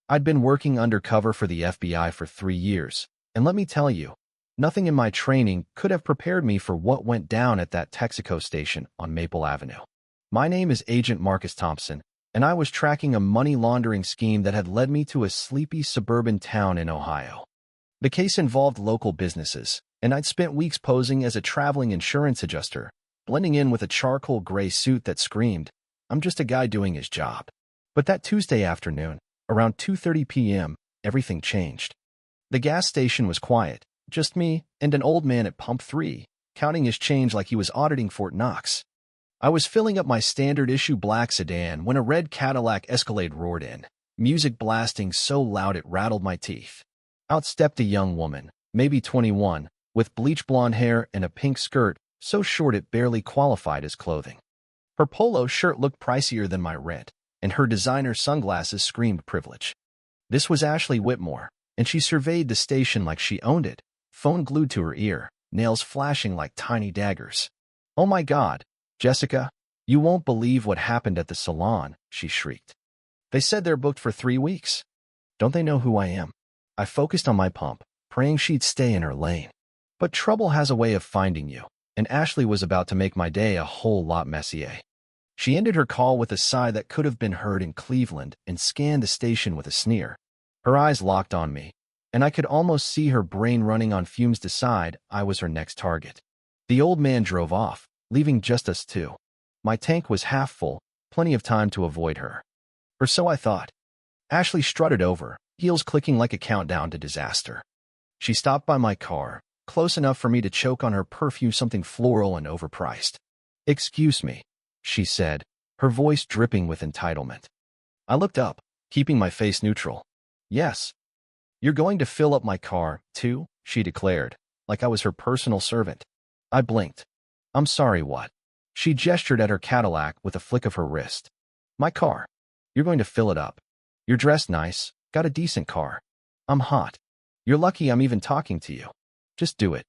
I'd been working undercover for the FBI for 3 years, and let me tell you, nothing in my training could have prepared me for what went down at that Texaco station on Maple Avenue. My name is Agent Marcus Thompson, and I was tracking a money laundering scheme that had led me to a sleepy suburban town in Ohio. The case involved local businesses, and I'd spent weeks posing as a traveling insurance adjuster, blending in with a charcoal gray suit that screamed, "I'm just a guy doing his job." But that Tuesday afternoon, around 2:30 p.m., everything changed. The gas station was quiet, just me and an old man at pump 3, counting his change like he was auditing Fort Knox. I was filling up my standard-issue black sedan when a red Cadillac Escalade roared in, music blasting so loud it rattled my teeth. Out stepped a young woman, maybe 21, with bleach blonde hair and a pink skirt so short it barely qualified as clothing. Her polo shirt looked pricier than my rent, and her designer sunglasses screamed privilege. This was Ashley Whitmore, and she surveyed the station like she owned it, phone glued to her ear, nails flashing like tiny daggers. "Oh my God, Jessica, you won't believe what happened at the salon," she shrieked. "They said they're booked for 3 weeks. Don't they know who I am?" I focused on my pump, praying she'd stay in her lane. But trouble has a way of finding you, and Ashley was about to make my day a whole lot messier. She ended her call with a sigh that could have been heard in Cleveland and scanned the station with a sneer. Her eyes locked on me, and I could almost see her brain running on fumes to decide I was her next target. The old man drove off, leaving just us two. My tank was half full, plenty of time to avoid her. Or so I thought. Ashley strutted over, heels clicking like a countdown to disaster. She stopped by my car, close enough for me to choke on her perfume, something floral and overpriced. "Excuse me," she said, her voice dripping with entitlement. I looked up, keeping my face neutral. "Yes. You're going to fill up my car, too?" she declared, like I was her personal servant. I blinked. "I'm sorry, what?" She gestured at her Cadillac with a flick of her wrist. "My car. You're going to fill it up. You're dressed nice, got a decent car. I'm hot. You're lucky I'm even talking to you. Just do it."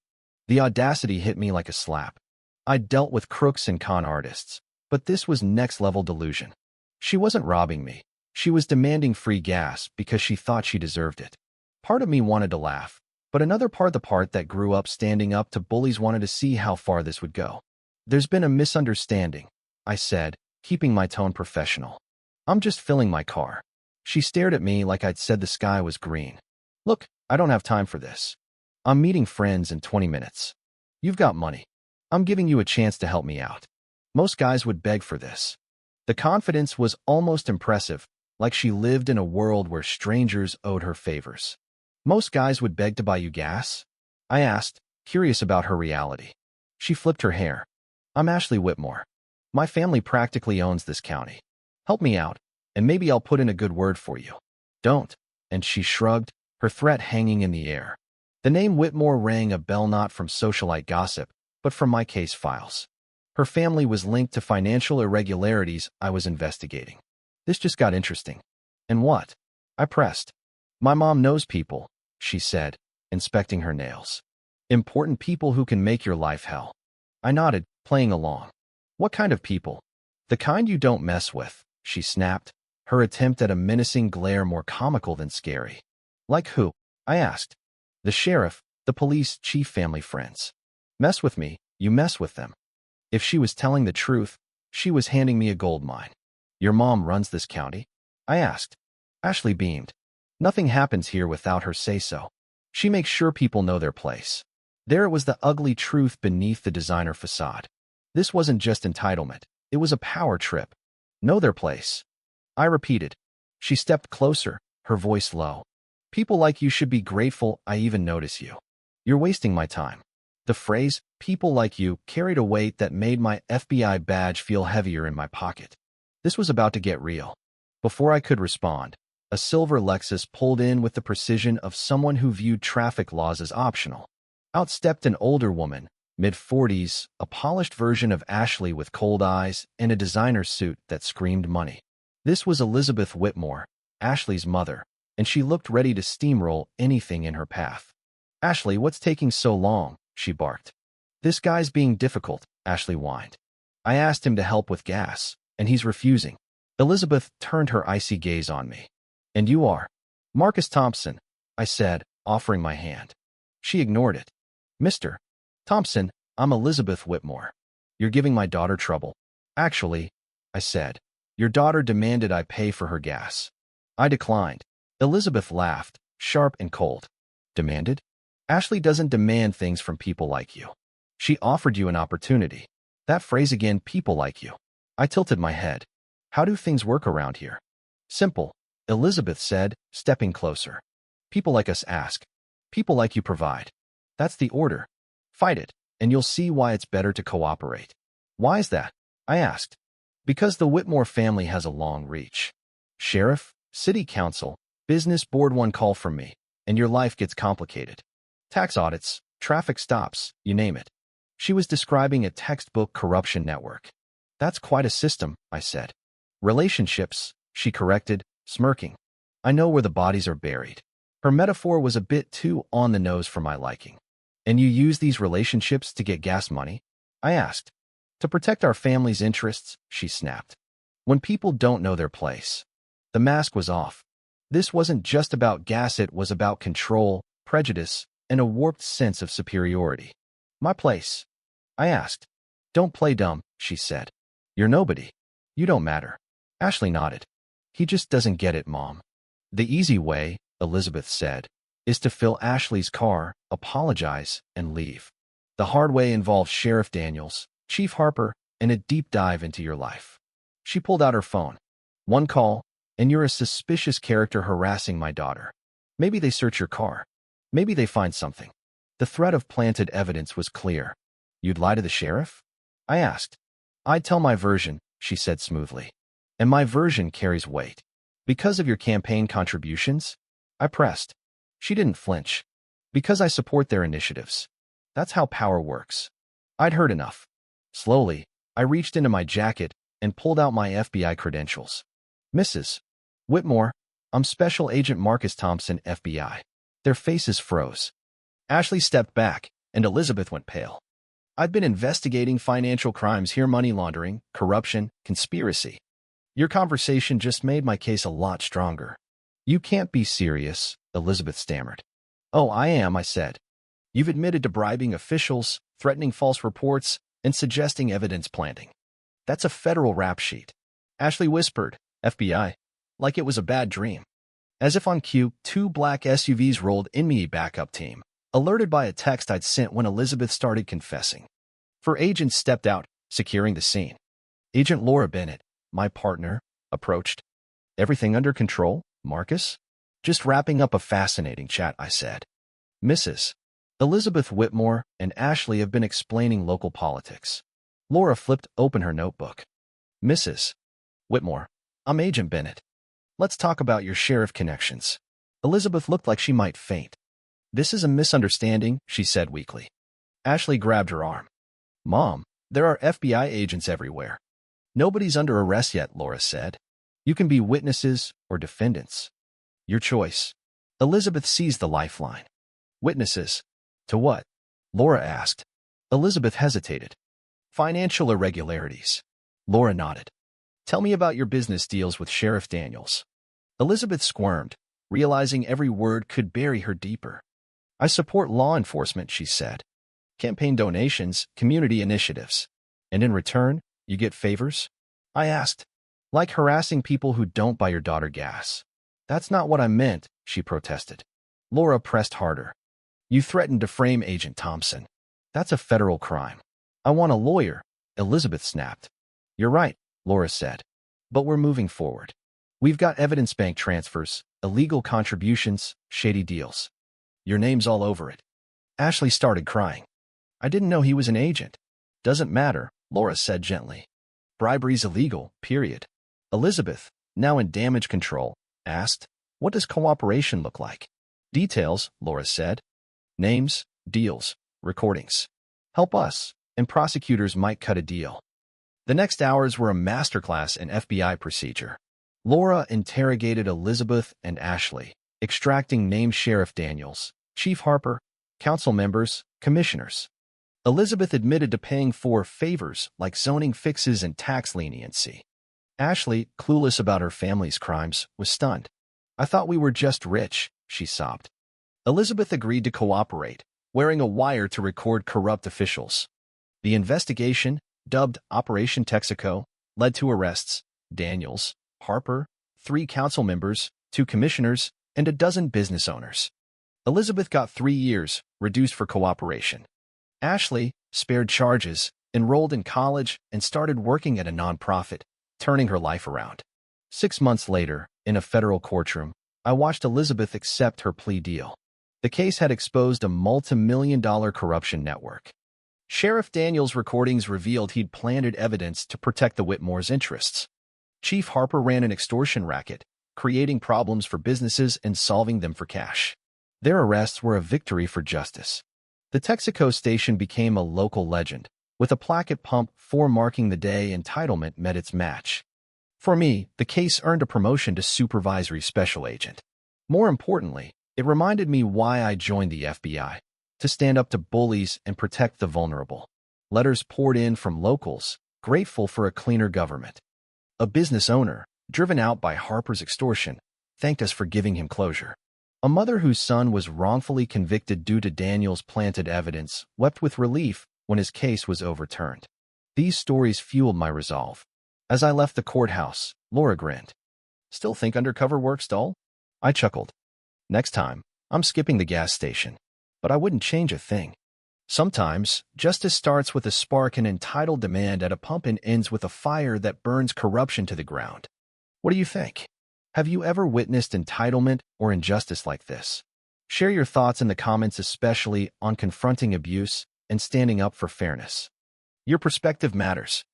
The audacity hit me like a slap. I'd dealt with crooks and con artists, but this was next-level delusion. She wasn't robbing me. She was demanding free gas because she thought she deserved it. Part of me wanted to laugh, but another part, the part that grew up standing up to bullies, wanted to see how far this would go. "There's been a misunderstanding," I said, keeping my tone professional. "I'm just filling my car." She stared at me like I'd said the sky was green. "Look, I don't have time for this. I'm meeting friends in 20 minutes. You've got money. I'm giving you a chance to help me out. Most guys would beg for this." The confidence was almost impressive, like she lived in a world where strangers owed her favors. "Most guys would beg to buy you gas?" I asked, curious about her reality. She flipped her hair. "I'm Ashley Whitmore. My family practically owns this county. Help me out, and maybe I'll put in a good word for you." "Don't," and she shrugged, her threat hanging in the air. The name Whitmore rang a bell, not from socialite gossip, but from my case files. Her family was linked to financial irregularities I was investigating. This just got interesting. "And what?" I pressed. "My mom knows people," she said, inspecting her nails. "Important people who can make your life hell." I nodded, playing along. "What kind of people?" "The kind you don't mess with," she snapped, her attempt at a menacing glare more comical than scary. "Like who?" I asked. "The sheriff, the police chief, family friends. Mess with me, you mess with them." If she was telling the truth, she was handing me a gold mine. "Your mom runs this county?" I asked. Ashley beamed. "Nothing happens here without her say-so. She makes sure people know their place." There was the ugly truth beneath the designer facade. This wasn't just entitlement, it was a power trip. "Know their place," I repeated. She stepped closer, her voice low. "People like you should be grateful I even notice you. You're wasting my time." The phrase, "people like you," carried a weight that made my FBI badge feel heavier in my pocket. This was about to get real. Before I could respond, a silver Lexus pulled in with the precision of someone who viewed traffic laws as optional. Out stepped an older woman, mid-40s, a polished version of Ashley with cold eyes and a designer suit that screamed money. This was Elizabeth Whitmore, Ashley's mother, and she looked ready to steamroll anything in her path. "Ashley, what's taking so long?" she barked. "This guy's being difficult," Ashley whined. "I asked him to help with gas, and he's refusing." Elizabeth turned her icy gaze on me. "And you are?" Marcus Thompson, I said, offering my hand. She ignored it. Mr. Thompson, I'm Elizabeth Whitmore. You're giving my daughter trouble. Actually, I said, your daughter demanded I pay for her gas. I declined. Elizabeth laughed, sharp and cold. Demanded? Ashley doesn't demand things from people like you. She offered you an opportunity. That phrase again, people like you. I tilted my head. How do things work around here? Simple, Elizabeth said, stepping closer. People like us ask. People like you provide. That's the order. Fight it, and you'll see why it's better to cooperate. Why is that? I asked. Because the Whitmore family has a long reach. Sheriff, city council, business board, one call from me, and your life gets complicated. Tax audits, traffic stops, you name it. She was describing a textbook corruption network. That's quite a system, I said. Relationships, she corrected, smirking. I know where the bodies are buried. Her metaphor was a bit too on the nose for my liking. And you use these relationships to get gas money? I asked. To protect our family's interests, she snapped. When people don't know their place. The mask was off. This wasn't just about gas, it was about control, prejudice, and a warped sense of superiority. My place? I asked. Don't play dumb, she said. You're nobody. You don't matter. Ashley nodded. He just doesn't get it, Mom. The easy way, Elizabeth said, is to fill Ashley's car, apologize, and leave. The hard way involves Sheriff Daniels, Chief Harper, and a deep dive into your life. She pulled out her phone. One call, and you're a suspicious character harassing my daughter. Maybe they search your car. Maybe they find something. The threat of planted evidence was clear. You'd lie to the sheriff? I asked. I'd tell my version, she said smoothly. And my version carries weight. Because of your campaign contributions? I pressed. She didn't flinch. Because I support their initiatives. That's how power works. I'd heard enough. Slowly, I reached into my jacket and pulled out my FBI credentials. Mrs. Whitmore, I'm Special Agent Marcus Thompson, FBI. Their faces froze. Ashley stepped back, and Elizabeth went pale. I've been investigating financial crimes here, money laundering, corruption, conspiracy. Your conversation just made my case a lot stronger. You can't be serious, Elizabeth stammered. Oh, I am, I said. You've admitted to bribing officials, threatening false reports, and suggesting evidence planting. That's a federal rap sheet. Ashley whispered, FBI, like it was a bad dream. As if on cue, 2 black SUVs rolled in me backup team, alerted by a text I'd sent when Elizabeth started confessing. 4 agents stepped out, securing the scene. Agent Laura Bennett, my partner, approached. Everything under control, Marcus? Just wrapping up a fascinating chat, I said. Mrs. Elizabeth Whitmore and Ashley have been explaining local politics. Laura flipped open her notebook. Mrs. Whitmore, I'm Agent Bennett. Let's talk about your sheriff connections. Elizabeth looked like she might faint. This is a misunderstanding, she said weakly. Ashley grabbed her arm. Mom, there are FBI agents everywhere. Nobody's under arrest yet, Laura said. You can be witnesses or defendants. Your choice. Elizabeth seized the lifeline. Witnesses. To what? Laura asked. Elizabeth hesitated. Financial irregularities. Laura nodded. Tell me about your business deals with Sheriff Daniels. Elizabeth squirmed, realizing every word could bury her deeper. I support law enforcement, she said. Campaign donations, community initiatives. And in return, you get favors? I asked. Like harassing people who don't buy your daughter gas. That's not what I meant, she protested. Laura pressed harder. You threatened to frame Agent Thompson. That's a federal crime. I want a lawyer, Elizabeth snapped. You're right, Laura said. But we're moving forward. We've got evidence, bank transfers, illegal contributions, shady deals. Your name's all over it. Ashley started crying. I didn't know he was an agent. Doesn't matter, Laura said gently. Bribery's illegal, period. Elizabeth, now in damage control, asked, what does cooperation look like? Details, Laura said. Names, deals, recordings. Help us, and prosecutors might cut a deal. The next hours were a masterclass in FBI procedure. Laura interrogated Elizabeth and Ashley, extracting named Sheriff Daniels, Chief Harper, council members, commissioners. Elizabeth admitted to paying for favors like zoning fixes and tax leniency. Ashley, clueless about her family's crimes, was stunned. I thought we were just rich, she sobbed. Elizabeth agreed to cooperate, wearing a wire to record corrupt officials. The investigation, dubbed Operation Texaco, led to arrests: Daniels, Harper, 3 council members, 2 commissioners, and a dozen business owners. Elizabeth got 3 years, reduced for cooperation. Ashley, spared charges, enrolled in college, and started working at a nonprofit, turning her life around. 6 months later, in a federal courtroom, I watched Elizabeth accept her plea deal. The case had exposed a multi-million-dollar corruption network. Sheriff Daniels' recordings revealed he'd planted evidence to protect the Whitmores' interests. Chief Harper ran an extortion racket, creating problems for businesses and solving them for cash. Their arrests were a victory for justice. The Texaco station became a local legend, with a plaque at Pump 4 marking the day entitlement met its match. For me, the case earned a promotion to supervisory special agent. More importantly, it reminded me why I joined the FBI: to stand up to bullies and protect the vulnerable. Letters poured in from locals, grateful for a cleaner government. A business owner, driven out by Harper's extortion, thanked us for giving him closure. A mother whose son was wrongfully convicted due to Daniels' planted evidence wept with relief when his case was overturned. These stories fueled my resolve. As I left the courthouse, Laura grinned. "Still think undercover work's dull?" I chuckled. "Next time, I'm skipping the gas station. But I wouldn't change a thing." Sometimes, justice starts with a spark and entitled demand at a pump and ends with a fire that burns corruption to the ground. What do you think? Have you ever witnessed entitlement or injustice like this? Share your thoughts in the comments, especially on confronting abuse and standing up for fairness. Your perspective matters.